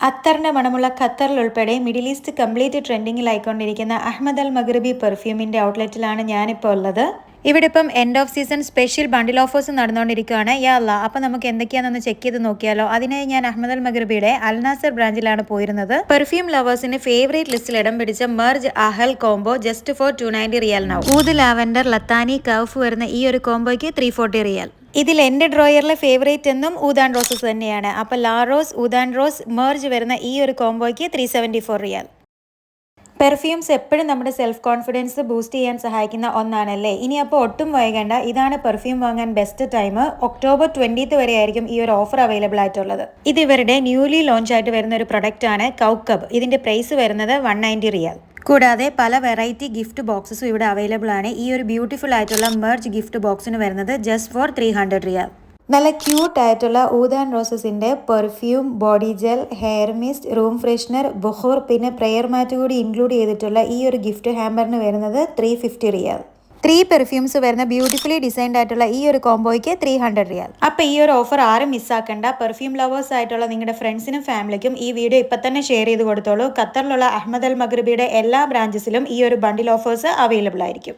അത്തറിന്റെ മണമുള്ള ഖത്തറിൽ ഉൾപ്പെടെ മിഡിൽ ഈസ്റ്റ് കംപ്ലീറ്റ് ട്രെൻഡിങ്ങിലായിക്കൊണ്ടിരിക്കുന്ന അഹമ്മദ് അൽ മഗ്രിബി പെർഫ്യൂമിന്റെ ഔട്ട്ലെറ്റിലാണ് ഞാനിപ്പോൾ ഉള്ളത്. ഇവിടെ ഇപ്പം എൻഡ് ഓഫ് സീസൺ സ്പെഷ്യൽ ബണ്ടിൽ ഓഫേഴ്സ് നടന്നുകൊണ്ടിരിക്കുകയാണ്. യാ അല്ലാ, അപ്പം നമുക്ക് എന്തൊക്കെയാണെന്ന് ചെക്ക് ചെയ്ത് നോക്കിയാലോ. അതിനായി ഞാൻ അഹമ്മദ് അൽ മഗ്രിബിയുടെ അൽ നാസർ ബ്രാഞ്ചിലാണ് പോയിരുന്നത്. പെർഫ്യൂം ലവേഴ്സിന്റെ ഫേവറേറ്റ് ലിസ്റ്റിൽ ഇടം പിടിച്ച മെർജ് അഹൽ കോംബോ ജസ്റ്റ് ഫോർ 290 റിയാൽ നൗ. ഊദ് ലാവൻഡർ ലത്താനി കൗഫ് വരുന്ന ഈ ഒരു കോംബോയ്ക്ക് 340 റിയാൽ. ഇതിൽ എൻ്റെ ഡ്രോയറിലെ ഫേവറേറ്റ് എന്നും ഊദാൻ റോസസ് തന്നെയാണ്. അപ്പോൾ ലാ റോസ് ഊദാൻ റോസ് മെർജ് വരുന്ന ഈ ഒരു കോംബോയ്ക്ക് 374 റിയാൽ. പെർഫ്യൂംസ് എപ്പോഴും നമ്മുടെ സെൽഫ് കോൺഫിഡൻസ് ബൂസ്റ്റ് ചെയ്യാൻ സഹായിക്കുന്ന ഒന്നാണല്ലേ. ഇനി അപ്പോൾ ഒട്ടും വൈകണ്ട, ഇതാണ് പെർഫ്യൂം വാങ്ങാൻ ബെസ്റ്റ് ടൈം. ഒക്ടോബർ 20 വരെ ആയിരിക്കും ഈ ഒരു ഓഫർ അവൈലബിൾ ആയിട്ടുള്ളത്. ഇത് ഇവരുടെ ന്യൂലി ലോഞ്ച് ആയിട്ട് വരുന്ന ഒരു പ്രൊഡക്റ്റ് ആണ് കൗക്കബ്. ഇതിന്റെ പ്രൈസ് വരുന്നത് 190 റിയാൽ. കൂടാതെ പല വെറൈറ്റി ഗിഫ്റ്റ് ബോക്സസും ഇവിടെ അവൈലബിൾ ആണ്. ഈ ഒരു ബ്യൂട്ടിഫുൾ ആയിട്ടുള്ള മെർജ് ഗിഫ്റ്റ് ബോക്സിന് വരുന്നത് ജസ്റ്റ് ഫോർ 300 റിയാൽ. നല്ല ക്യൂട്ട് ആയിട്ടുള്ള ഊദാൻ റോസസിന്റെ perfume, body gel, hair mist, room freshener, ബുഖൂർ പിന്നെ പ്രെയർ മാറ്റ് കൂടി ഇൻക്ലൂഡ് ചെയ്തിട്ടുള്ള ഈ ഒരു ഗിഫ്റ്റ് ഹാമ്പറിന് വരുന്നത് 350 റിയാൽ. 3 പെർഫ്യൂംസ് വരുന്ന ബ്യൂട്ടിഫുള്ളി ഡിസൈൻഡ് ആയിട്ടുള്ള ഈ ഒരു കോംബോയ്ക്ക് 300 റിയാൽ. അപ്പോൾ ഈ ഒരു ഓഫർ ആരും മിസ്സാക്കണ്ട. പെർഫ്യൂം ലവേഴ്സ് ആയിട്ടുള്ള നിങ്ങളുടെ ഫ്രണ്ട്സിനും ഫാമിലിക്കും ഈ വീഡിയോ ഇപ്പം തന്നെ ഷെയർ ചെയ്ത് കൊടുത്തോളൂ. ഖത്തറിലുള്ള അഹമ്മദ് അൽ മഗ്രിബിയുടെ എല്ലാ ബ്രാഞ്ചസിലും ഈ ഒരു ബണ്ടിൽ ഓഫേഴ്സ് അവൈലബിൾ ആയിരിക്കും.